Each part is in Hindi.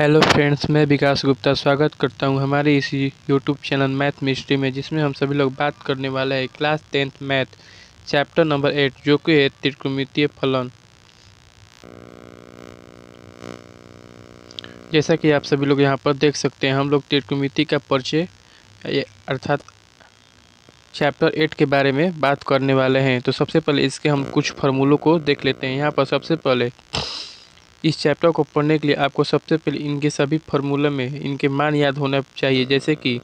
हेलो फ्रेंड्स, मैं विकास गुप्ता स्वागत करता हूं हमारे इसी यूट्यूब चैनल मैथ मिस्ट्री में, जिसमें हम सभी लोग बात करने वाले हैं class 10th math chapter number 8 जो कि है त्रिकोणमितीय फलन। जैसा कि आप सभी लोग यहां पर देख सकते हैं, हम लोग त्रिकोणमिति का परिचय अर्थात चैप्टर 8 के बारे में बात करने वाले हैं। तो सबसे पहले इसके हम कुछ फार्मूलों को देख लेते हैं। यहाँ पर सबसे पहले इस चैप्टर को पढ़ने के लिए आपको सबसे पहले इनके सभी फार्मूले में इनके मान याद होना चाहिए। जैसे कि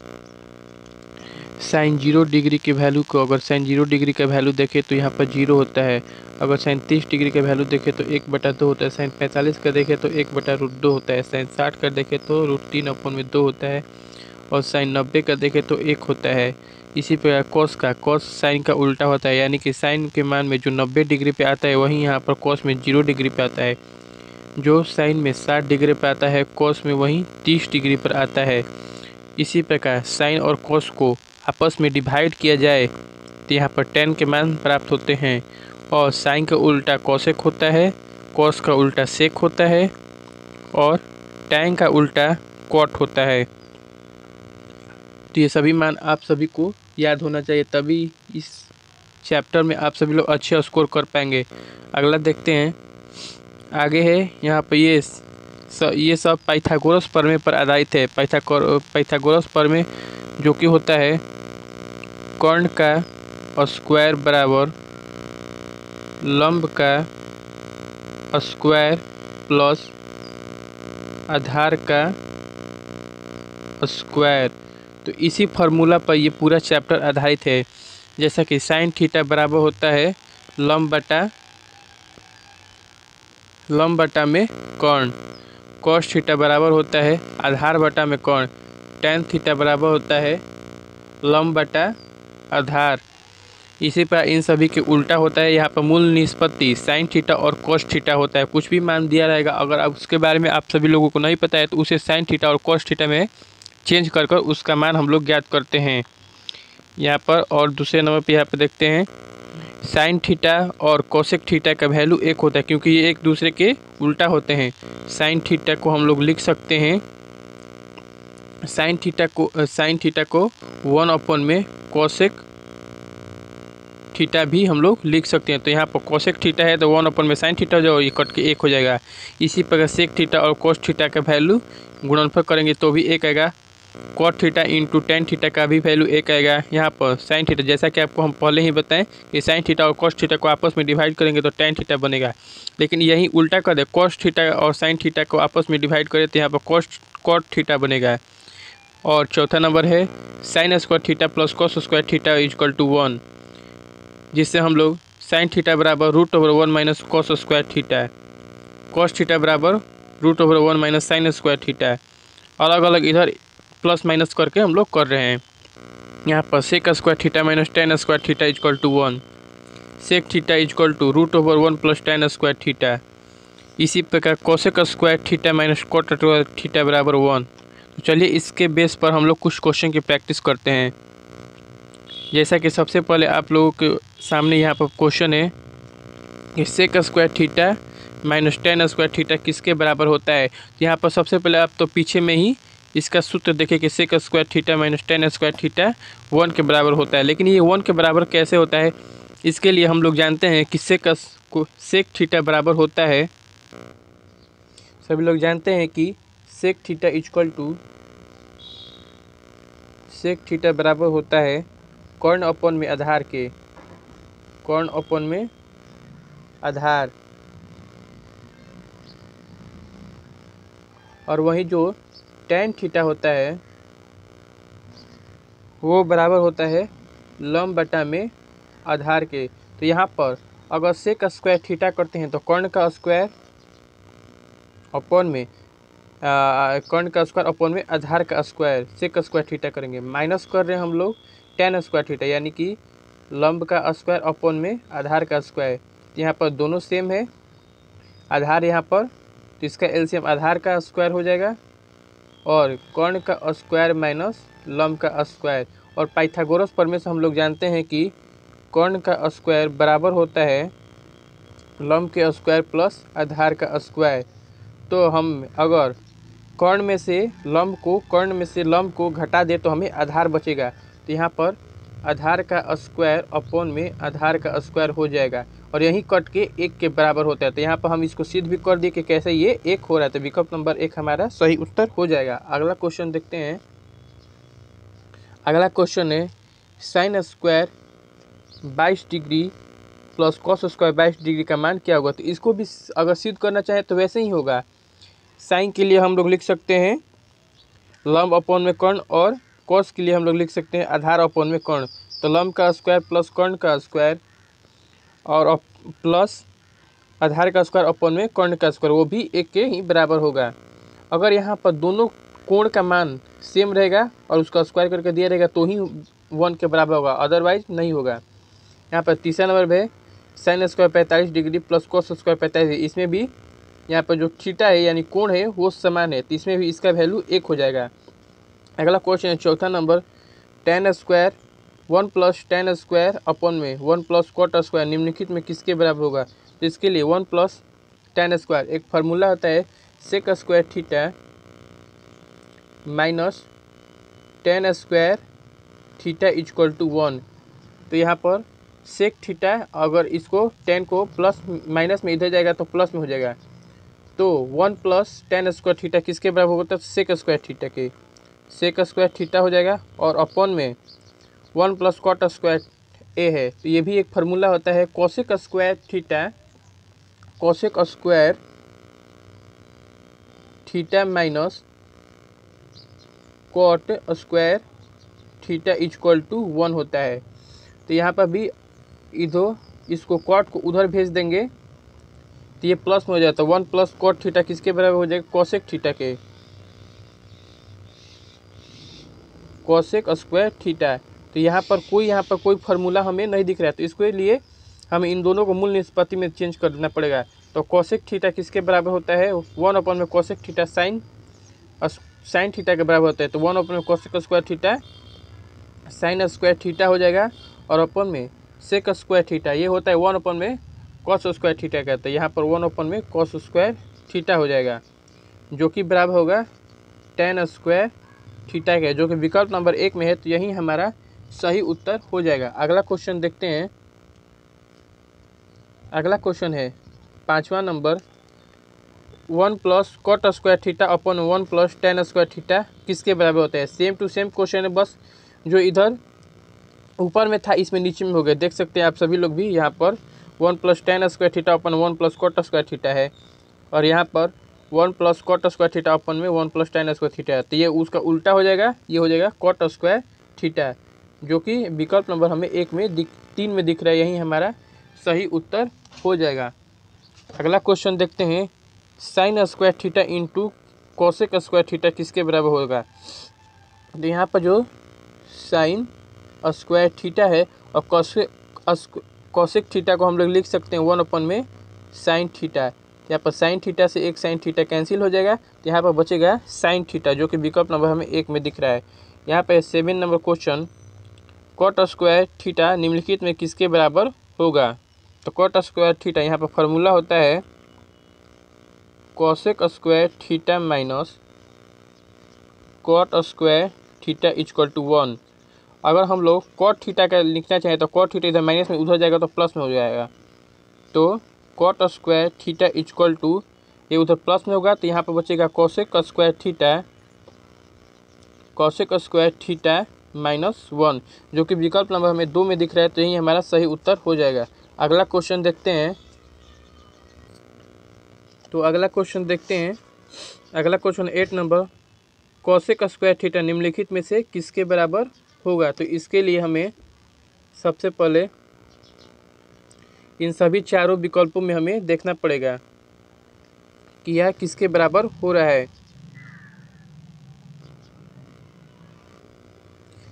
साइन 0 डिग्री के वैल्यू को अगर साइन 0 डिग्री का वैल्यू देखें तो यहाँ पर 0 होता है। अगर साइन 30 डिग्री का वैल्यू देखें तो 1/2 होता है। साइन 45 का देखें तो 1/√2 होता है। साइन 60 का देखें तो √3/2 होता है। और साइन 90 का देखें तो 1 होता है। इसी प्रकार कॉस साइन का उल्टा होता है, यानी कि साइन के मान में जो 90 डिग्री पे आता है वहीं यहाँ पर कॉस में 0 डिग्री पे आता है। जो साइन में 60 डिग्री पर आता है कॉस में वहीं 30 डिग्री पर आता है। इसी प्रकार साइन और कॉस को आपस में डिवाइड किया जाए तो यहाँ पर tan के मान प्राप्त होते हैं। और साइन का उल्टा कॉसेक होता है, कॉस का उल्टा सेक होता है और tan का उल्टा कॉट होता है। तो ये सभी मान आप सभी को याद होना चाहिए, तभी इस चैप्टर में आप सभी लोग अच्छे स्कोर कर पाएंगे। अगला देखते हैं, आगे है यहाँ पर ये सब पाइथागोरस प्रमेय पर आधारित है। पाइथागोरस प्रमेय जो कि होता है कर्ण का स्क्वायर बराबर लंब का स्क्वायर प्लस आधार का स्क्वायर। तो इसी फार्मूला पर ये पूरा चैप्टर आधारित है। जैसा कि साइन थीटा बराबर होता है लंब बटा में कर्ण, कॉस थीटा बराबर होता है आधार बटा में कर्ण, tan थीटा बराबर होता है लंब बटा आधार। इसी पर इन सभी के उल्टा होता है। यहाँ पर मूल निष्पत्ति साइन थीटा और कॉस थीटा होता है। कुछ भी मान दिया रहेगा, अगर आप उसके बारे में आप सभी लोगों को नहीं पता है तो उसे साइन थीटा और कॉस थीटा में चेंज कर उसका मान हम लोग ज्ञात करते हैं यहाँ पर। और दूसरे नंबर पर यहाँ पर देखते हैं साइन थीटा और कोसेक थीटा का वैल्यू 1 होता है, क्योंकि ये एक दूसरे के उल्टा होते हैं। साइन थीटा को हम लोग लिख सकते हैं, साइन थीटा को 1 में कोसेक थीटा भी हम लोग लिख सकते हैं। तो यहाँ पर कोसेक थीटा है तो 1 में साइन थीटा जो ये कट के 1 हो जाएगा। इसी प्रकार सेक थीटा और कोस थीटा का वैल्यू गुणनफल करेंगे तो भी 1 आएगा। Cot theta into tan theta का भी वैल्यू 1 आएगा। यहाँ पर साइन थीटा, जैसा कि आपको हम पहले ही बताएं कि साइन थीटा और कॉस थीटा को आपस में डिवाइड करेंगे तो tan थीटा बनेगा, लेकिन यही उल्टा कर दे, कॉस थीटा और साइन थीटा को आपस में डिवाइड करें तो यहाँ पर कॉट थीटा बनेगा। और चौथा नंबर है sine square theta plus cos square theta is equal to 1, जिससे हम लोग साइन थीटा बराबर √1 minus cos square theta, cos theta बराबर √1 माइनस साइन स्क्वायर थीटा। अलग अलग इधर प्लस माइनस करके हम लोग कर रहे हैं। यहाँ पर sec square theta minus tan square theta is equal to 1, sec theta is equal to √1 plus tan square theta. इसी प्रकार cosec square theta minus cot theta बराबर 1। तो चलिए इसके बेस पर हम लोग कुछ क्वेश्चन की प्रैक्टिस करते हैं। जैसा कि सबसे पहले आप लोगों के सामने यहाँ पर क्वेश्चन है कि sec square theta minus tan square theta किसके बराबर होता है। तो यहाँ पर सबसे पहले आप तो पीछे में ही इसका सूत्र देखें कि sec square theta minus tan square theta 1 के बराबर होता है। लेकिन ये 1 के बराबर कैसे होता है, इसके लिए हम लोग जानते हैं कि सेक थीटा बराबर होता है, सभी लोग जानते हैं कि sec theta equal to sec theta बराबर होता है कर्ण अपन में आधार के, कर्ण अपन में आधार। और वही जो tan थीटा होता है वो बराबर होता है लंब बटा में आधार के। तो यहाँ पर अगर सेक स्क्वायर थीटा करते हैं तो कर्ण का स्क्वायर अपन में आधार का स्क्वायर सेक स्क्वायर थीटा करेंगे, माइनस कर रहे हैं हम लोग tan स्क्वायर थीटा, यानी कि लंब का स्क्वायर अपन में आधार का स्क्वायर। यहाँ पर दोनों सेम है, आधार यहाँ पर, तो इसका एलसीएम आधार का स्क्वायर हो जाएगा और कर्ण का स्क्वायर माइनस लंब का स्क्वायर। और पाइथागोरस प्रमेय से हम लोग जानते हैं कि कर्ण का स्क्वायर बराबर होता है लंब के स्क्वायर प्लस आधार का स्क्वायर। तो हम अगर कर्ण में से लंब को घटा दे तो हमें आधार बचेगा। तो यहाँ पर आधार का स्क्वायर अपॉन में आधार का स्क्वायर हो जाएगा और यही कट के 1 के बराबर होता है। तो यहाँ पर हम इसको सिद्ध भी कर दिए कि कैसे ये 1 हो रहा है। तो विकल्प नंबर 1 हमारा सही उत्तर हो जाएगा। अगला क्वेश्चन देखते हैं। अगला क्वेश्चन है sine square 22 degree plus cos square 22 degree का मान क्या होगा। तो इसको भी अगर सिद्ध करना चाहें तो वैसे ही होगा। साइन के लिए हम लोग लिख सकते हैं लंब अपॉन में कर्ण और कॉस के लिए हम लोग लिख सकते हैं आधार अपॉन में कर्ण। तो लंब का स्क्वायर प्लस कर्ण का स्क्वायर और प्लस आधार का स्क्वायर अपॉन में कर्ण का स्क्वायर, वो भी 1 के ही बराबर होगा। अगर यहाँ पर दोनों कोण का मान सेम रहेगा और उसका स्क्वायर करके दिया रहेगा तो ही 1 के बराबर होगा, अदरवाइज नहीं होगा। यहाँ पर तीसरा नंबर है sine square 45 degree plus cos square 45। इसमें भी यहाँ पर जो थीटा है यानी कोण है वो समान है, तो इसमें भी इसका वैल्यू 1 हो जाएगा। अगला क्वेश्चन है चौथा number tan square 1 plus tan square upon में 1 प्लस कॉट स्क्वायर निम्नलिखित में किसके बराबर होगा। तो इसके लिए 1 प्लस tan स्क्वायर एक फार्मूला होता है sec square theta minus tan square theta equal to 1। तो यहाँ पर सेक थीटा अगर इसको tan को प्लस माइनस में इधर जाएगा तो प्लस में हो जाएगा। तो 1 प्लस tan स्क्वायर थीटा किसके बराबर होगा। तो सेक स्क्वायर थीटा के सेक स्क्वायर थीटा हो जाएगा और अपॉन में 1 प्लस कॉट स्क्वायर ए है। तो ये भी एक फार्मूला होता है cosec square theta minus cot square theta equal to 1 होता है। तो यहाँ पर भी इधर इसको कॉट को उधर भेज देंगे तो ये प्लस में हो जाता है। 1 प्लस कॉट थीटा किसके बराबर हो जाएगा कोसेक थीटा के कोसेक स्क्वायर थीटा। तो यहाँ पर कोई फार्मूला हमें नहीं दिख रहा है, तो इसके लिए हमें इन दोनों को मूल निष्पत्ति में चेंज कर देना पड़ेगा। तो कोसेक थीटा किसके बराबर होता है 1 अपॉन में कोसेक थीटा साइन थीटा के बराबर होता है। तो 1 अपॉन में cosec square theta sine square theta हो जाएगा और अपॉन में सेक स्क्वायर थीटा ये होता है 1 अपॉन में कॉस स्क्वायर थीटा का। तो यहाँ पर 1 अपॉन में कॉस स्क्वायर थीटा हो जाएगा जो कि बराबर होगा tan स्क्वायर थीटा का, जो कि विकल्प नंबर 1 में है। तो यही हमारा सही उत्तर हो जाएगा। अगला क्वेश्चन देखते हैं। अगला क्वेश्चन है 5वां number 1 plus cot square theta upon 1 plus tan square theta किसके बराबर होता है। सेम टू सेम क्वेश्चन है, बस जो इधर ऊपर में था इसमें नीचे में हो गया। देख सकते हैं आप सभी लोग भी, यहाँ पर 1 plus tan square theta upon 1 plus cot square theta है और यहाँ पर 1 plus cot square theta upon में 1 प्लस tan स्क्वायर थीटा है। तो ये उसका उल्टा हो जाएगा, ये हो जाएगा कॉट स्क्वायर थीटा, जो कि विकल्प नंबर हमें 3 में दिख रहा है। यही हमारा सही उत्तर हो जाएगा। अगला क्वेश्चन देखते हैं sign square theta into cosec square theta किसके बराबर होगा। तो यहाँ पर जो साइन स्क्वायर थीटा है और कोसेक थीटा को हम लोग लिख सकते हैं 1 अपॉन में साइन थीटा। यहाँ पर साइन थीटा से एक साइन थीटा कैंसिल हो जाएगा, तो यहाँ पर बचेगा साइन थीटा, जो कि विकल्प नंबर हमें 1 में दिख रहा है। यहाँ पर 7 नंबर क्वेश्चन कॉट स्क्वायर थीटा निम्नलिखित में किसके बराबर होगा। तो कॉट स्क्वायर थीटा यहाँ पर फार्मूला होता है cosec square theta minus cot square theta equal to 1। अगर हम लोग कॉट थीटा का लिखना चाहें तो कॉट थीटा इधर माइनस में उधर जाएगा तो प्लस में हो जाएगा। तो cot square theta equal to ये उधर प्लस में होगा, तो यहाँ पर बचेगा कोसेक स्क्वायर थीटा माइनस 1, जो कि विकल्प नंबर हमें 2 में दिख रहा है। तो यही हमारा सही उत्तर हो जाएगा। अगला क्वेश्चन देखते हैं। अगला question 8 number cosec square theta निम्नलिखित में से किसके बराबर होगा। तो इसके लिए हमें सबसे पहले इन सभी चारों विकल्पों में हमें देखना पड़ेगा कि यह किसके बराबर हो रहा है।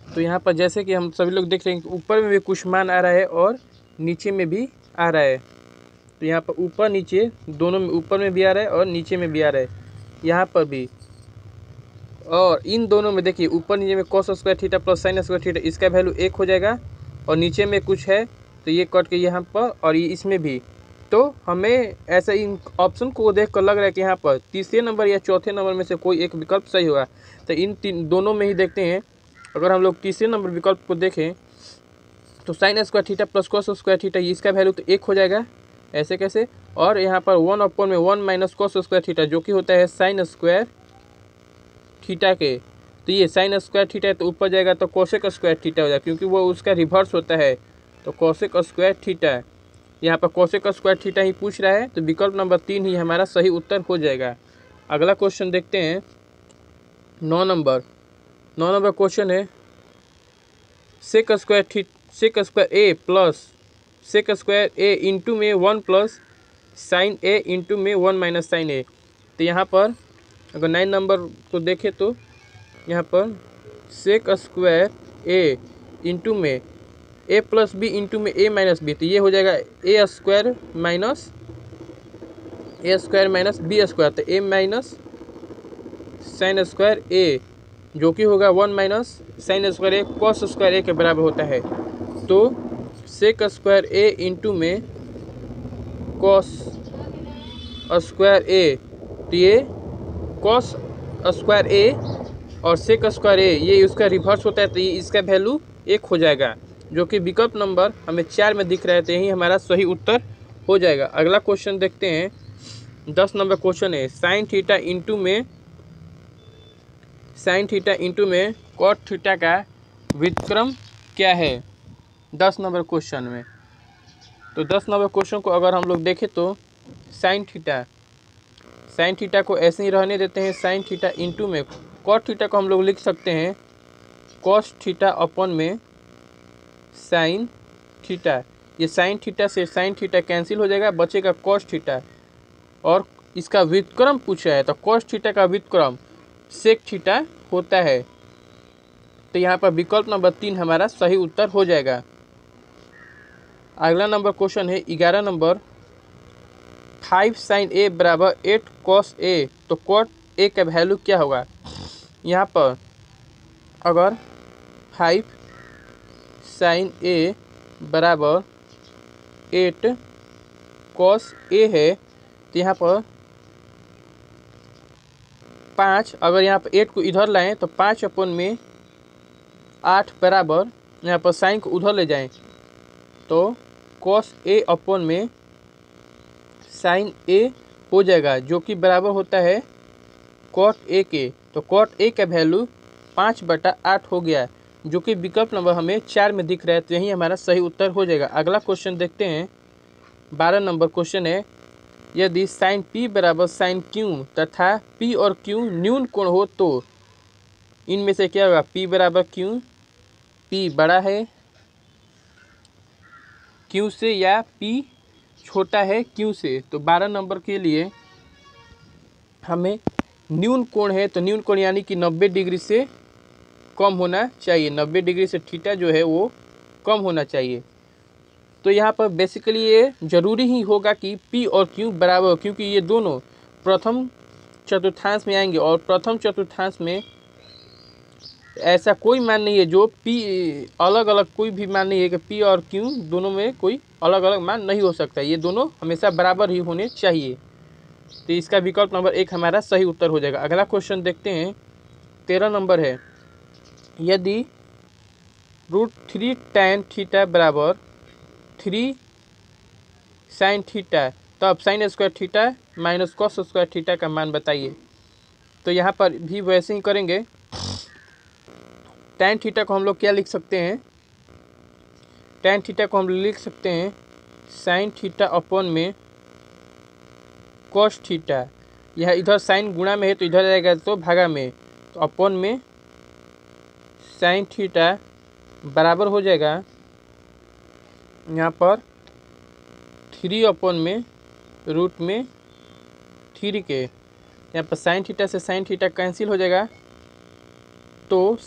तो यहाँ पर जैसे कि हम सभी लोग देख रहे हैं कि ऊपर में भी कुछ मान आ रहा है और नीचे में भी आ रहा है। तो यहाँ पर ऊपर नीचे दोनों में, ऊपर में भी आ रहा है और नीचे में भी आ रहा है, यहाँ पर भी। और इन दोनों में देखिए ऊपर नीचे में cos square theta plus sign square theta, इसका वैल्यू 1 हो जाएगा और नीचे में कुछ है तो ये कट के यहाँ पर और ये इसमें भी तो हमें ऐसा इन ऑप्शन को देख कर लग रहा है कि यहाँ पर तीसरे नंबर या चौथे नंबर में से कोई एक विकल्प सही होगा। तो इन दोनों में ही देखते हैं। अगर हम लोग तीसरे नंबर विकल्प को देखें तो sign square theta plus cos square theta, इसका वैल्यू तो 1 हो जाएगा। ऐसे कैसे? और यहाँ पर 1/1 माइनस कॉस स्क्वायर थीटा जो कि होता है साइन स्क्वायर थीटा के, तो ये साइन स्क्वायर थीटा है तो ऊपर जाएगा तो कोसेक स्क्वायर थीटा हो जाएगा, क्योंकि वो उसका रिवर्स होता है। तो कोसेक स्क्वायर थीटा, यहाँ पर कोसेक स्क्वायर थीटा ही पूछ रहा है, तो विकल्प नंबर 3 ही हमारा सही उत्तर हो जाएगा। अगला क्वेश्चन देखते हैं 9 नंबर क्वेश्चन है सेक स्क्वायर ए प्लस सेक स्क्वायर ए इंटू में 1 प्लस साइन ए इंटू में 1 माइनस साइन ए। तो यहाँ पर अगर 9 नंबर को देखें तो यहाँ पर सेक स्क्वायर ए इंटू में ए प्लस बी इंटू में ए माइनस बी, तो ये हो जाएगा ए स्क्वायर माइनस बी स्क्वायर, तो ए माइनस साइन स्क्वायर ए जो कि होगा 1 माइनस साइन स्क्वायर ए कॉस स्क्वायर ए के बराबर होता है। तो सेक स्क्वायर ए इंटू में कॉस स्क्वायर ए, तो ये कॉस स्क्वायर ए और सेक स्क्वायर ए ये उसका रिवर्स होता है, तो ये इसका वैल्यू 1 हो जाएगा, जो कि विकल्प नंबर हमें 4 में दिख रहा है, तो यही हमारा सही उत्तर हो जाएगा। अगला क्वेश्चन देखते हैं 10 नंबर क्वेश्चन है साइन थीटा इंटू में कॉट थीटा का व्युत्क्रम क्या है 10 नंबर क्वेश्चन में। तो 10 नंबर क्वेश्चन को अगर हम लोग देखें तो साइन थीटा को ऐसे ही रहने देते हैं। साइन थीटा इंटू में कॉट थीटा को हम लोग लिख सकते हैं कॉस थीटा अपन में साइन थीटा। ये साइन थीटा से साइन थीटा कैंसिल हो जाएगा, बचेगा कॉस थीटा। और इसका व्युत्क्रम पूछा है, तो कॉस थीटा का व्युत्क्रम सेक थीटा होता है। तो यहाँ पर विकल्प नंबर 3 हमारा सही उत्तर हो जाएगा। अगला नंबर क्वेश्चन है 11 नंबर 5 साइन ए बराबर 8 कॉस ए, तो कॉट ए का वैल्यू क्या होगा। यहाँ पर अगर 5 साइन ए बराबर 8 कॉस ए है, तो यहाँ पर 5, अगर यहाँ पर 8 को इधर लाएं तो 5/8 बराबर, यहाँ पर साइन को उधर ले जाएं तो कॉस ए अपन में साइन ए हो जाएगा, जो कि बराबर होता है कॉट ए के। तो कॉट ए का वैल्यू 5/8 हो गया, जो कि विकल्प नंबर हमें 4 में दिख रहा है, तो यही हमारा सही उत्तर हो जाएगा। अगला क्वेश्चन देखते हैं 12 नंबर क्वेश्चन है यदि साइन पी बराबर साइन क्यू तथा पी और क्यू न्यून कोण हो तो इनमें से क्या होगा। पी बराबर क्यू, पी बड़ा है क्यू से या पी छोटा है क्यू से। तो 12 नंबर के लिए हमें न्यून कोण है, तो न्यून कोण यानी कि 90 डिग्री से कम होना चाहिए। 90 डिग्री से थीटा जो है वो कम होना चाहिए। तो यहाँ पर बेसिकली ये जरूरी ही होगा कि P और Q बराबर हो, क्योंकि ये दोनों प्रथम चतुर्थांश में आएंगे और प्रथम चतुर्थांश में ऐसा कोई मान नहीं है जो P अलग अलग, कोई भी मान नहीं है कि P और Q दोनों में कोई अलग अलग मान नहीं हो सकता। ये दोनों हमेशा बराबर ही होने चाहिए। तो इसका विकल्प नंबर 1 हमारा सही उत्तर हो जाएगा। अगला क्वेश्चन देखते हैं 13 नंबर है यदि √3 tan थीटा बराबर 3 साइन थीटा, तब sign square theta minus cos square theta का मान बताइए। तो यहाँ पर भी वैसे ही करेंगे। tan थीटा को हम लोग क्या लिख सकते हैं, tan थीटा को हम लिख सकते हैं साइन थीटा अपन में कॉस थीटा। यह इधर साइन गुणा में है तो इधर जाएगा तो भागा में, तो अपन में साइन थीटा बराबर हो जाएगा यहाँ पर 3/√3 के। यहाँ पर साइन थीटा से साइन थीटा कैंसिल हो जाएगा, तो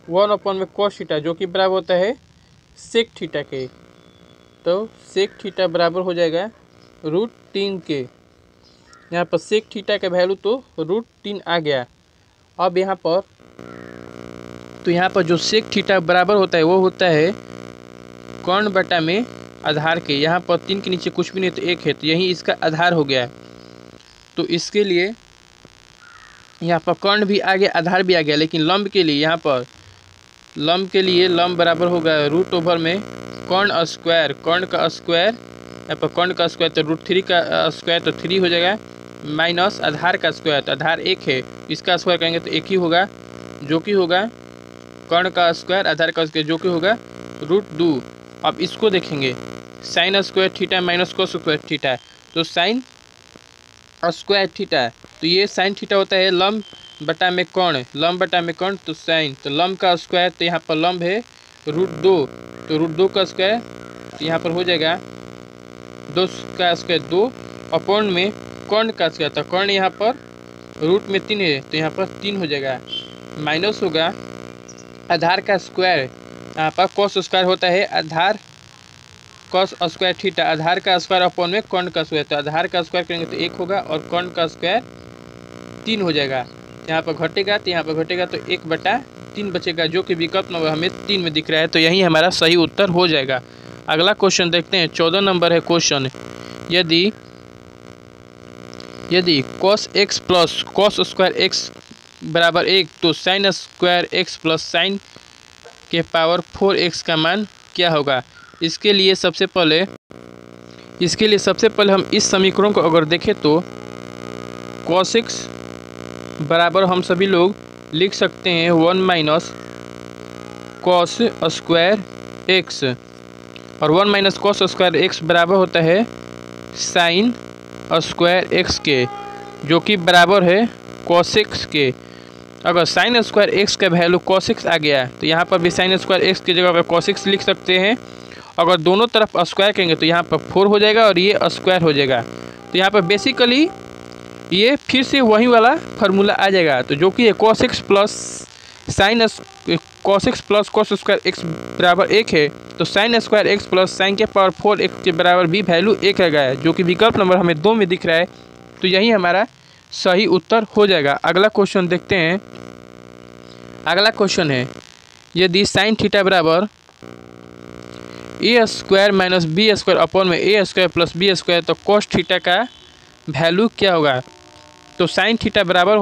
1/cos थीटा जो कि बराबर होता है सेक थीटा के। तो सेक थीटा बराबर हो जाएगा √3 के। यहाँ पर सेक थीटा का वैल्यू तो √3 आ गया। अब यहाँ पर जो सेक थीटा बराबर होता है वो होता है कर्ण बटा में आधार के। यहाँ पर 3 के नीचे कुछ भी नहीं तो 1 है, तो यही इसका आधार हो गया। तो इसके लिए यहाँ पर कर्ण भी आ गया, आधार भी आ गया, लेकिन लंब के लिए यहाँ पर लंब के लिए लंब बराबर होगा रूट ओवर में कर्ण स्क्वायर, कर्ण का स्क्वायर, यहाँ पर कर्ण का स्क्वायर तो √3 का स्क्वायर तो 3 हो जाएगा, माइनस आधार का स्क्वायर, तो आधार 1 है, इसका स्क्वायर करेंगे तो 1 ही होगा, जो कि होगा कर्ण का स्क्वायर आधार का स्क्वायर, जो कि होगा √2। अब इसको देखेंगे sign square theta minus cos square theta, तो साइन स्क्वायर थीटा, तो ये साइन थीटा होता है लंब बटा में कर्ण, लंब बटा में कर्ण, तो साइन, तो लंब का स्क्वायर, तो यहाँ पर लंब है √2, तो √2 का स्क्वायर, तो यहाँ पर हो जाएगा 2 का स्क्वायर 2 अपॉन में कर्ण का स्क्वायर, तो कर्ण यहाँ पर रूट में 3 है, तो यहाँ पर 3 हो जाएगा, माइनस होगा आधार का स्क्वायर, यहाँ पर कॉस स्क्वायर होता है आधार कॉस स्क्वायर थीटा, आधार का स्क्वायर अपॉन में कर्ण का स्क्वायर, तो आधार का स्क्वायर करेंगे तो 1 होगा और कर्ण का स्क्वायर 3 हो जाएगा, यहाँ पर घटेगा तो यहाँ पर घटेगा तो 1/3 बचेगा, जो कि विकल्प नंबर हमें 3 में दिख रहा है, तो यही हमारा सही उत्तर हो जाएगा। अगला क्वेश्चन देखते हैं, 14 नंबर है क्वेश्चन। यदि cos x plus cos square x बराबर 1, तो sine square x plus sign के पावर 4x का मान क्या होगा। इसके लिए सबसे पहले हम इस समीकरण को अगर देखें तो cos x बराबर हम सभी लोग लिख सकते हैं 1 माइनस cos स्क्वायर x, और 1 माइनस cos स्क्वायर x बराबर होता है साइन स्क्वायर x के, जो कि बराबर है cos x के। अगर साइन स्क्वायर x का वैल्यू cos x आ गया तो यहाँ पर भी साइन स्क्वायर x की जगह पर cos x लिख सकते हैं। अगर दोनों तरफ स्क्वायर करेंगे तो यहाँ पर 4 हो जाएगा और ये स्क्वायर हो जाएगा, तो यहाँ पर बेसिकली ये फिर से वही वाला फार्मूला आ जाएगा, तो जो कि cos x plus sign cos x plus cos square x बराबर 1 है, तो sine square x plus sign के पावर 4x के बराबर भी वैल्यू 1 आ गया है, जो कि विकल्प नंबर हमें 2 में दिख रहा है, तो यही हमारा सही उत्तर हो जाएगा। अगला क्वेश्चन देखते हैं। अगला क्वेश्चन है, यदि साइन थीटा बराबर a square minus B square upon में a square plus B square, तो cos थीटा का वैल्यू क्या होगा। तो साइन थीटा बराबर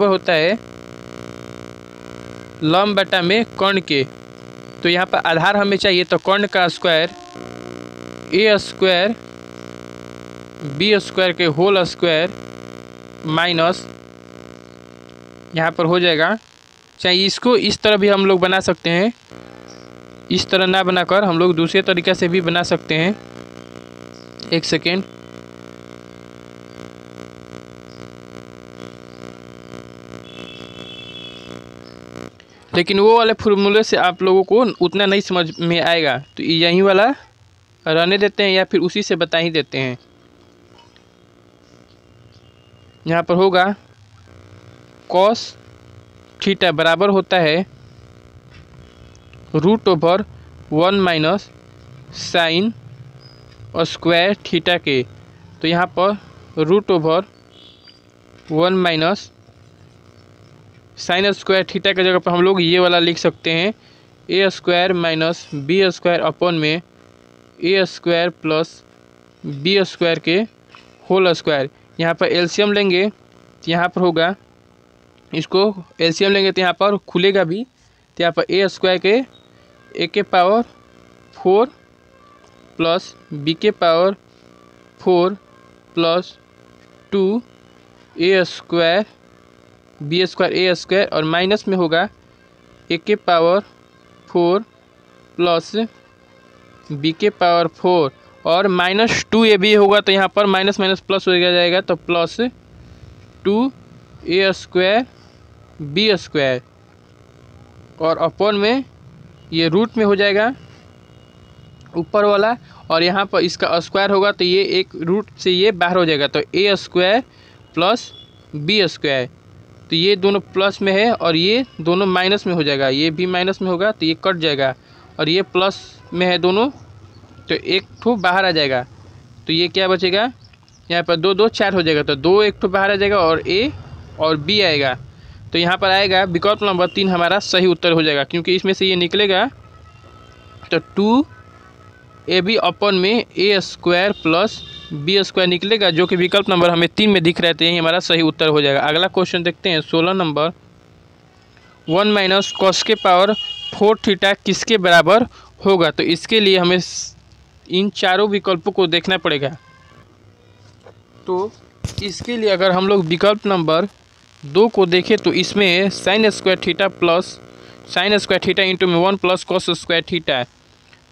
होता है लंब बटा में कर्ण के, तो यहाँ पर आधार हमें चाहिए, तो कर्ण का square a square B square के होल स्क्वायर माइनस यहाँ पर हो जाएगा, चाहे इसको इस तरह भी हम लोग बना सकते हैं, इस तरह ना बनाकर हम लोग दूसरे तरीक़े से भी बना सकते हैं। एक सेकेंड, लेकिन वो वाले फॉर्मूले से आप लोगों को उतना नहीं समझ में आएगा, तो यही वाला रहने देते हैं या फिर उसी से बता ही देते हैं। यहाँ पर होगा cos थीटा बराबर होता है √1 माइनस साइन स्क्वायर थीटा के, तो यहाँ पर √1 माइनस साइन स्क्वायर थीटा की जगह पर हम लोग ये वाला लिख सकते हैं a square minus B square upon में a square plus B square के होल स्क्वायर। यहाँ पर एलसीएम लेंगे तो यहाँ पर होगा, इसको एलसीएम लेंगे तो यहाँ पर खुलेगा भी, तो यहाँ पर a स्क्वायर के a के पावर 4 प्लस b के power 4 plus 2 a square B square a square, और माइनस में होगा a के पावर 4 प्लस b के पावर 4 और माइनस 2ab होगा, तो यहाँ पर माइनस माइनस प्लस हो जाएगा, तो plus 2a square B square, और अपॉन में ये रूट में हो जाएगा ऊपर वाला, और यहाँ पर इसका स्क्वायर होगा, तो ये एक रूट से ये बाहर हो जाएगा, तो a square plus B square, तो ये दोनों प्लस में है और ये दोनों माइनस में हो जाएगा, ये भी माइनस में होगा तो ये कट जाएगा, और ये प्लस में है दोनों, तो एक ठो बाहर आ जाएगा, तो ये क्या बचेगा, यहाँ पर 2 2 4 हो जाएगा, तो 2 एक ठो बाहर आ जाएगा और a और b आएगा, तो यहाँ पर आएगा विकल्प नंबर 3 हमारा सही उत्तर हो जाएगा, क्योंकि इसमें से ये निकलेगा तो 2ab अपन में a square plus b square निकलेगा, जो कि विकल्प नंबर हमें 3 में दिख रहा है। तो यही हमारा सही उत्तर हो जाएगा। अगला क्वेश्चन देखते हैं 16 नंबर। 1 माइनस कॉस के पावर 4 थीटा किसके बराबर होगा? तो इसके लिए हमें इन चारों विकल्पों को देखना पड़ेगा। तो इसके लिए अगर हम लोग विकल्प नंबर 2 को देखें तो इसमें sign square theta plus sign square theta into में 1 प्लस कॉस स्क्वायर थीटा है।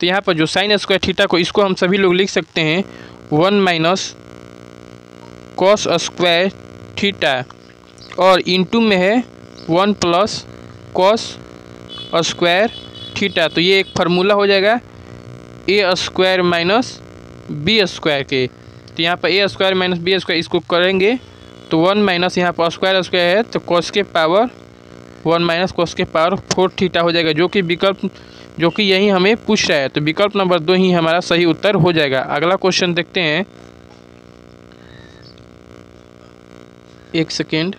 तो यहाँ पर जो साइन स्क्वायर थीटा को इसको हम सभी लोग लिख सकते हैं 1 माइनस कॉस स्क्वायर थीटा, और इंटू में है 1 प्लस कॉस स्क्वायर थीटा। तो ये एक फार्मूला हो जाएगा ए स्क्वायर माइनस बी स्क्वायर के। तो यहाँ पर ए स्क्वायर माइनस बी स्क्वायर इसको करेंगे तो 1 माइनस यहाँ पर स्क्वायर स्क्वायर है तो कॉस के पावर 1 माइनस कॉस के पावर 4 थीटा हो जाएगा, जो कि यही हमें पूछ रहा है। तो विकल्प नंबर 2 ही हमारा सही उत्तर हो जाएगा। अगला क्वेश्चन देखते हैं, एक सेकेंड।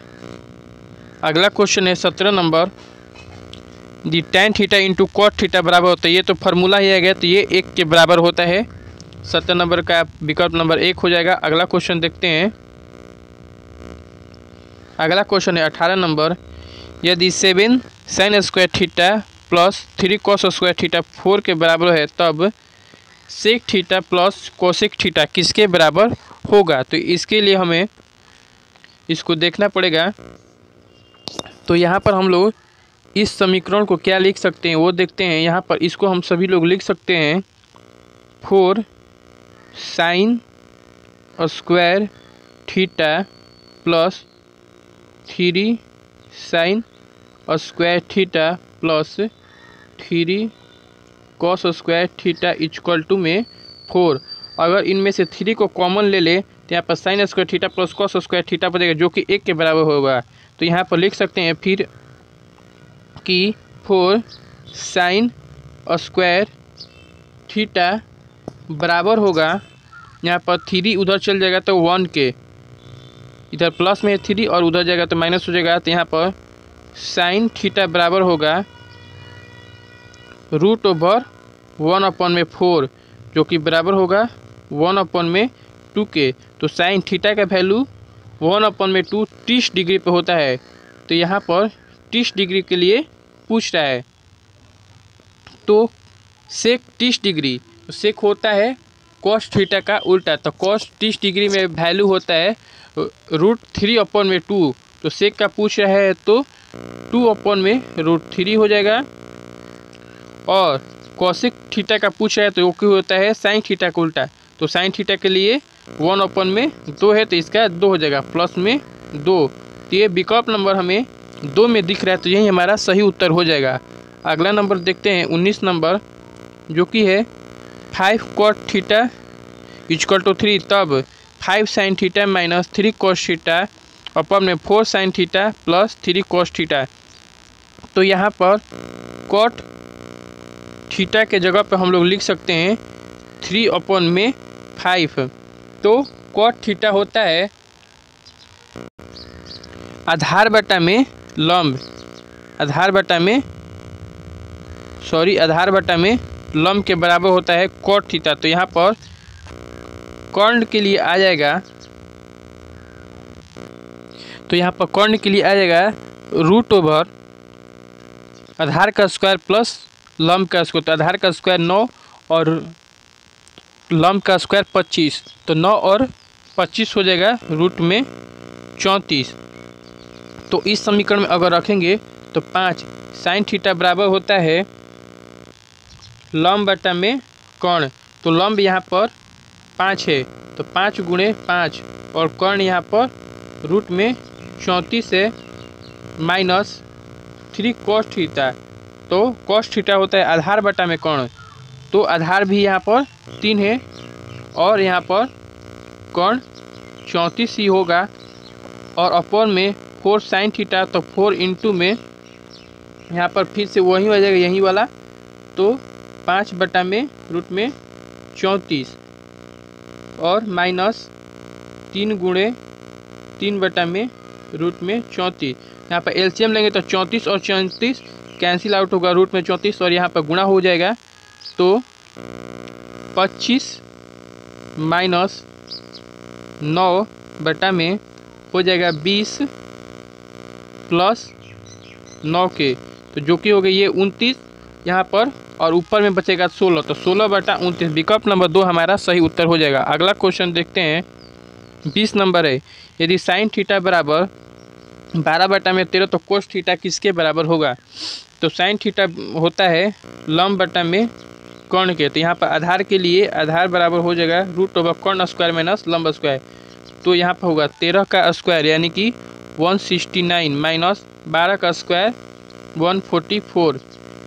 अगला क्वेश्चन है 17 नंबर। The tan theta into cot theta बराबर होता है, ये तो फार्मूला ही आ गया, तो ये 1 के बराबर होता है। 17 नंबर का विकल्प नंबर 1 हो जाएगा। अगला क्वेश्चन देखते हैं। अगला क्वेश्चन है 18 नंबर। यदि 7 sine square theta plus 3 cos square theta 4 के बराबर है, तब sec theta plus cosec theta किसके बराबर होगा? तो इसके लिए हमें इसको देखना पड़ेगा। तो यहाँ पर हम लोग इस समीकरण को क्या लिख सकते हैं वो देखते हैं। यहाँ पर इसको हम सभी लोग लिख सकते हैं 4 sine square theta plus 3 sine square theta plus 3 cos square theta equal to में 4। अगर इनमें से 3 को कॉमन ले ले तो यहाँ पर sign square theta plus cos square theta बचेगा, जो कि 1 के बराबर होगा। तो यहाँ पर लिख सकते हैं फिर कि 4 साइन स्क्वायर थीटा बराबर होगा, यहाँ पर 3 उधर चल जाएगा तो 1 के, इधर प्लस में 3 और उधर जाएगा तो माइनस हो जाएगा। तो यहाँ पर साइन थीटा बराबर होगा रूट ओवर 1/4, जो कि बराबर होगा 1/2 के। तो साइन थीटा का वैल्यू 1/2 30 डिग्री पे होता है। तो यहाँ पर 30 डिग्री के लिए पूछ रहा है। तो सेक 30 डिग्री, तो सेक होता है कॉस थीटा का उल्टा। तो कॉस 30 डिग्री में वैल्यू होता है √3/2। तो सेक का पूछ रहा है तो 2/√3 हो जाएगा। और कॉसेक थीटा का पूछ रहा है तो वो क्यों होता है साइन थीटा का उल्टा। तो साइन थीटा के लिए 1/2 है तो इसका 2 हो जाएगा, प्लस में 2। तो ये विकल्प नंबर हमें 2 में दिख रहा है, तो यही हमारा सही उत्तर हो जाएगा। अगला नंबर देखते हैं 19 नंबर, जो कि है 5 कॉट थीटा इक्वल टू 3, तब 5 sine theta minus 3 cos theta अपन में 4 sine theta plus 3 cos theta. तो यहाँ पर कॉट थीटा के जगह पे हम लोग लिख सकते हैं 3/5। तो कॉट थीटा होता है आधार बटा में लंब, आधार बटा में लंब के बराबर होता है कॉट थीटा। तो यहाँ पर कर्ण के लिए आ जाएगा, तो यहाँ पर कर्ण के लिए आ जाएगा रूट ओवर आधार का स्क्वायर प्लस लंब का स्क्वायर। तो आधार का स्क्वायर 9 और लंब का स्क्वायर 25, तो 9 और 25 हो जाएगा रूट में 34। तो इस समीकरण में अगर रखेंगे तो 5 साइन थीटा बराबर होता है लंब बटा में कर्ण। तो लंब यहाँ पर 5 है तो 5 × 5 और कर्ण यहाँ पर रूट में 34 है माइनस 3 कॉस थीटा। तो कॉस थीटा होता है आधार बटा में कर्ण। तो आधार भी यहाँ पर 3 है और यहाँ पर कर्ण 34 ही होगा, और अपर में 4 साइन थीटा, तो 4 इंटू में यहाँ पर फिर से वही हो जाएगा यही वाला। तो 5 बटा में रूट में 34 और माइनस 3 × 3 बटा में रूट में 34। यहाँ पर एलसीएम लेंगे तो 34 और 34 कैंसिल आउट होगा, रूट में 34 और यहाँ पर गुणा हो जाएगा तो 25 माइनस 9 बटा में हो जाएगा 20 प्लस 9 के, तो जो कि हो गई ये 29 यहाँ पर, और ऊपर में बचेगा 16, तो 16 बटा 29 विकल्प नंबर 2 हमारा सही उत्तर हो जाएगा। अगला क्वेश्चन देखते हैं, 20 नंबर है, यदि साइन थीटा बराबर 12 बटा में 13 तो कोस थीटा किसके बराबर होगा। तो साइन थीटा होता है लंब बटा में कर्ण के, तो यहाँ पर आधार के लिए आधार बराबर हो जाएगा √ कर्ण स्क्वायर माइनस लंब स्क्वायर, तो यहाँ पर होगा 13 का स्क्वायर यानी कि 169 माइनस 12 का स्क्वायर 144,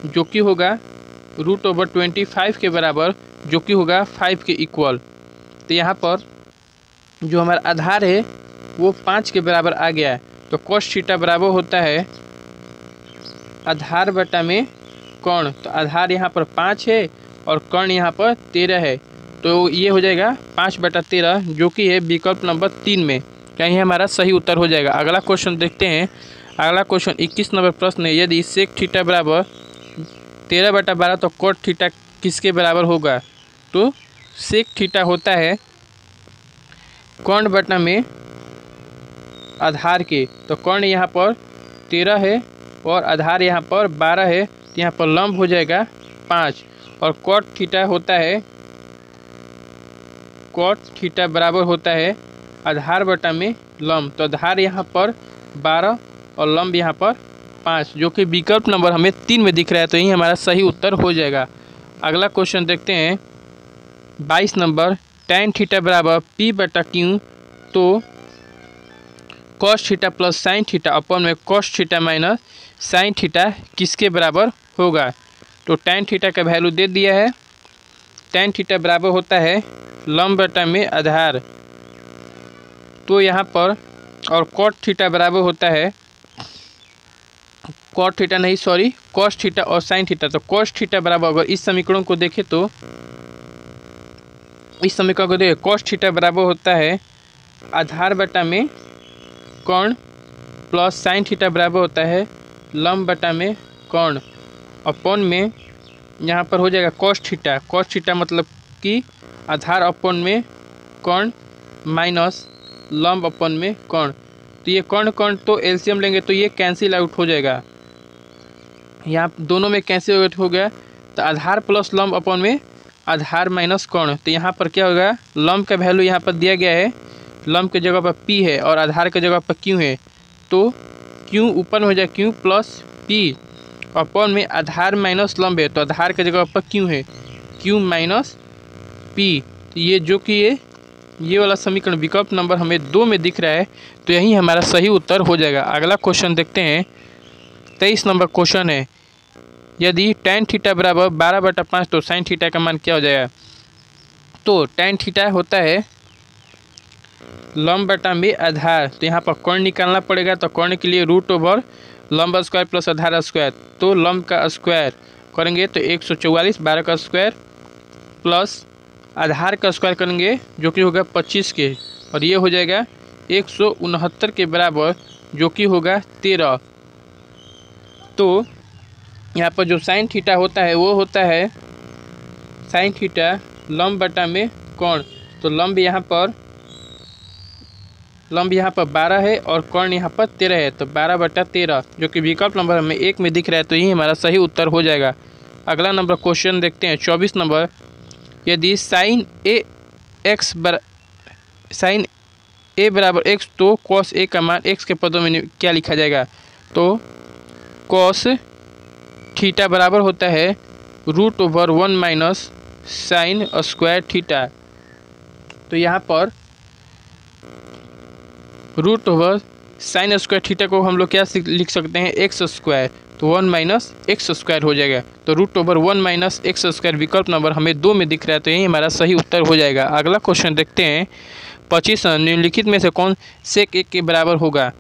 जो कि होगा √25 के बराबर, जो कि होगा 5 के इक्वल। तो यहाँ पर जो हमारा आधार है वो 5 के बराबर आ गया है, तो कोस थीटा बराबर होता है आधार बटा में कर्ण, तो आधार यहाँ पर 5 है और कर्ण यहाँ पर 13 है, तो ये हो जाएगा 5 बटा 13, जो कि है विकल्प नंबर 3 में, कहीं हमारा सही उत्तर हो जाएगा। अगला क्वेश्चन देखते हैं, अगला क्वेश्चन 21 नंबर प्रश्न है, यदि सेक थीटा बराबर 13 बटा 12 तो कोट थीटा किसके बराबर होगा। तो सेक थीटा होता है कर्ण बटा में आधार के, तो कर्ण यहाँ पर 13 है और आधार यहाँ पर 12 है, तो यहाँ पर लंब हो जाएगा 5, और कोट थीटा होता है, कोट थीटा बराबर होता है आधार बटा में लंब, तो आधार यहाँ पर 12 और लंब यहाँ पर 5, जो कि विकल्प नंबर हमें 3 में दिख रहा है, तो यही हमारा सही उत्तर हो जाएगा। अगला क्वेश्चन देखते हैं 22 नंबर, tan थीटा बराबर P बटा Q, तो cos theta plus sine theta अपन में cos theta minus sine theta किसके बराबर होगा। तो tan थीटा का वैल्यू दे दिया है, tan थीटा बराबर होता है लंब बटा में आधार, तो यहाँ पर, और cot थीटा बराबर होता है cot थीटा नहीं सॉरी cos थीटा और साइन थीटा, तो cos थीटा बराबर, अगर इस समीकरण को देखें तो इस समीकरण को देखें cos थीटा बराबर होता है आधार बटा में कर्ण प्लस साइन थीटा बराबर होता है लंब बटा में कर्ण, अपॉन में यहाँ पर हो जाएगा cos थीटा मतलब कि आधार अपॉन में कर्ण माइनस लंब अपॉन में कर्ण, तो ये कर्ण तो एलसीएम लेंगे तो ये कैंसिल आउट हो जाएगा, यहाँ दोनों में कैंसिल आउट हो गया, तो आधार प्लस लंब अपॉन में आधार माइनस कर्ण, तो यहाँ पर क्या होगा, लंब का वैल्यू यहाँ पर दिया गया है, लंब के जगह पर P है और आधार के जगह पर Q है, तो Q ऊपर में हो जाए Q प्लस P, अपॉन में आधार माइनस लंब है, तो आधार के जगह पर Q है, Q माइनस P, तो ये जो कि ये वाला समीकरण विकल्प नंबर हमें 2 में दिख रहा है, तो यही हमारा सही उत्तर हो जाएगा। अगला क्वेश्चन देखते हैं, 23 नंबर क्वेश्चन है, यदि tan थीटा बराबर 12 बटा 5 तो साइन थीटा का मान क्या हो जाएगा। तो tan थीटा होता है लंब बटा में आधार, तो यहाँ पर कर्ण निकालना पड़ेगा, तो कर्ण के लिए √ लंब स्क्वायर प्लस आधार स्क्वायर, तो लंब का स्क्वायर करेंगे तो 144, 12 का स्क्वायर प्लस आधार का स्क्वायर करेंगे जो कि होगा 25 के, और ये हो जाएगा 169 के बराबर, जो कि होगा 13। तो यहाँ पर जो साइन थीटा होता है वो होता है साइन थीटा लंब बटा में कर्ण, तो लंब यहाँ पर 12 है और कर्ण यहाँ पर 13 है, तो 12 बटा 13, जो कि विकल्प नंबर हमें 1 में दिख रहा है, तो यही हमारा सही उत्तर हो जाएगा। अगला नंबर क्वेश्चन देखते हैं 24 नंबर, यदि साइन ए बराबर x तो cos a का मान x के पदों में क्या लिखा जाएगा। तो cos थीटा बराबर होता है √1 माइनस साइन स्क्वायर थीटा, तो यहाँ पर √ साइन स्क्वायर थीटा को हम लोग क्या लिख सकते हैं, x स्क्वायर, तो 1 माइनस एक्स स्क्वायर हो जाएगा, तो √1 माइनस एक्स स्क्वायर विकल्प नंबर हमें 2 में दिख रहा है, तो यही हमारा सही उत्तर हो जाएगा। अगला क्वेश्चन देखते हैं 25, निम्नलिखित में से कौन सेक 1 के बराबर होगा।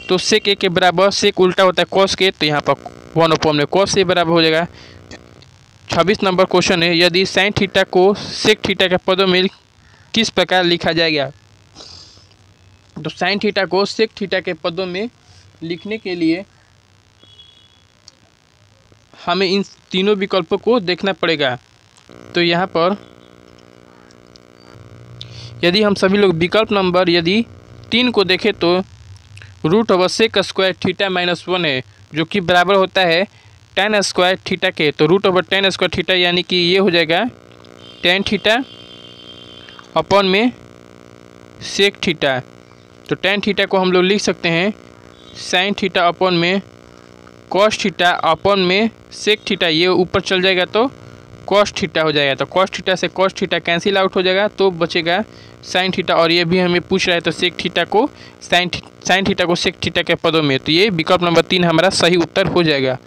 तो सेक 1 के बराबर, सेक उल्टा होता है कॉस के, तो यहाँ पर 1/, में कॉस ए बराबर हो जाएगा। 26 नंबर क्वेश्चन है, यदि साइन थीटा को सेक थीटा के पदों में किस प्रकार लिखा जाएगा। तो साइन थीटा को सेक थीटा के पदों में लिखने के लिए हमें इन तीनों विकल्पों को देखना पड़ेगा। तो यहाँ पर यदि हम सभी लोग विकल्प नंबर यदि 3 को देखें तो root over sec square theta minus 1 है, जो कि बराबर होता है tan स्क्वायर थीटा के। तो root over tan square theta यानी कि ये हो जाएगा tan थीटा अपॉन में सेक थीटा। तो tan थीटा को हम लोग लिख सकते हैं साइन थीटा अपॉन में कॉस थीटा अपॉन में सेक थीटा। ये ऊपर चल जाएगा तो कॉस थीटा हो जाएगा। तो कॉस थीटा से कॉस थीटा कैंसिल आउट हो जाएगा तो बचेगा साइन थीटा। और ये भी हमें पूछ रहा है तो सेक थीटा को साइन थीटा को सेक थीटा के पदों में। तो ये विकल्प नंबर 3 हमारा सही उत्तर हो जाएगा।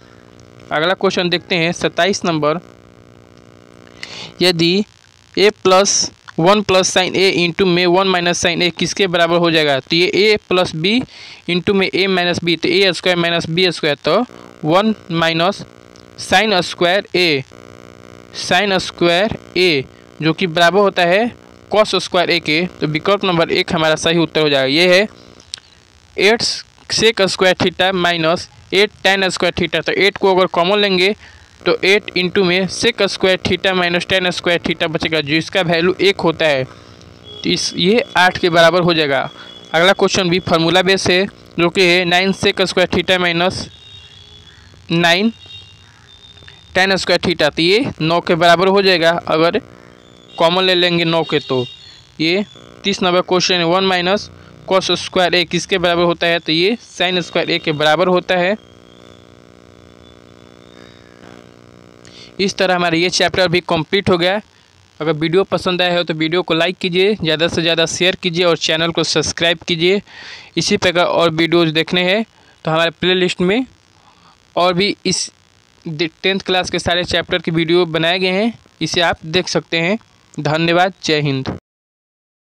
अगला क्वेश्चन देखते हैं 27 नंबर। यदि a plus 1 plus sign A into में 1 माइनस साइन ए किसके बराबर हो जाएगा? तो ये a प्लस बी इंटू में a माइनस बी, तो a square minus B square, तो 1 माइनस साइन स्क्वायर ए जो कि बराबर होता है कॉस स्क्वायर ए के। तो विकल्प नंबर 1 हमारा सही उत्तर हो जाएगा। ये है 8 sec square theta minus 8 tan square theta. तो 8 को अगर कॉमन लेंगे तो 8 इंटू में sec square theta minus tan square theta बचेगा, जो इसका वैल्यू 1 होता है। तो ये 8 के बराबर हो जाएगा। अगला क्वेश्चन भी फार्मूला बेस है, जो कि है 9 sec square theta minus 9 tan square theta. तो ये 9 के बराबर हो जाएगा अगर कॉमन ले लेंगे 9 के। तो ये 30 नंबर क्वेश्चन है 1 माइनस कॉस स्क्वायर ए किसके बराबर होता है? तो ये साइन स्क्वायर ए के बराबर होता है। इस तरह हमारा ये चैप्टर भी कंप्लीट हो गया। अगर वीडियो पसंद आया हो तो वीडियो को लाइक कीजिए, ज़्यादा से ज़्यादा शेयर कीजिए और चैनल को सब्सक्राइब कीजिए। इसी प्रकार और वीडियोज़ देखने हैं तो हमारे प्लेलिस्ट में और भी इस 10th क्लास के सारे चैप्टर की वीडियो बनाए गए हैं, इसे आप देख सकते हैं। धन्यवाद। जय हिंद।